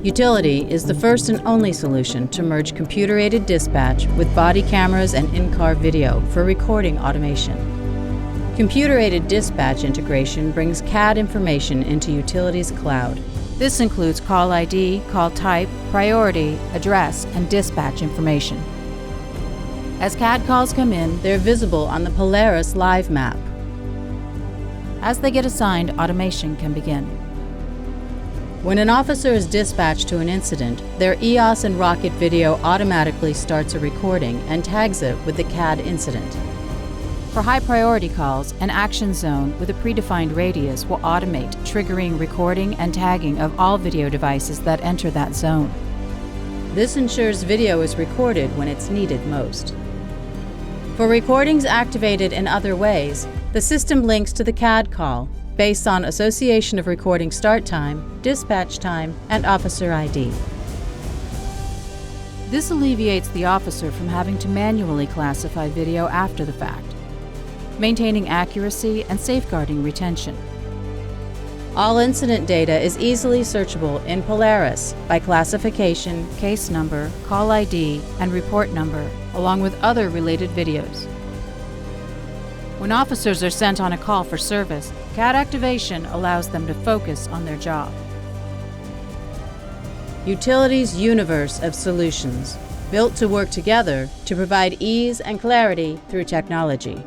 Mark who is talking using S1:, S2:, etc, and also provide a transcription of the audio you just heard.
S1: Utility is the first and only solution to merge computer-aided dispatch with body cameras and in-car video for recording automation. Computer-aided dispatch integration brings CAD information into Utility's cloud. This includes call ID, call type, priority, address, and dispatch information. As CAD calls come in, they're visible on the Polaris Live map. As they get assigned, automation can begin. When an officer is dispatched to an incident, their EOS and Rocket video automatically starts a recording and tags it with the CAD incident. For high-priority calls, an action zone with a predefined radius will automate triggering recording and tagging of all video devices that enter that zone. This ensures video is recorded when it's needed most. For recordings activated in other ways, the system links to the CAD call based on association of recording start time, dispatch time, and officer ID. This alleviates the officer from having to manually classify video after the fact, maintaining accuracy and safeguarding retention. All incident data is easily searchable in Polaris by classification, case number, call ID, and report number, along with other related videos. When officers are sent on a call for service, CAD activation allows them to focus on their job. Utility's universe of solutions, built to work together to provide ease and clarity through technology.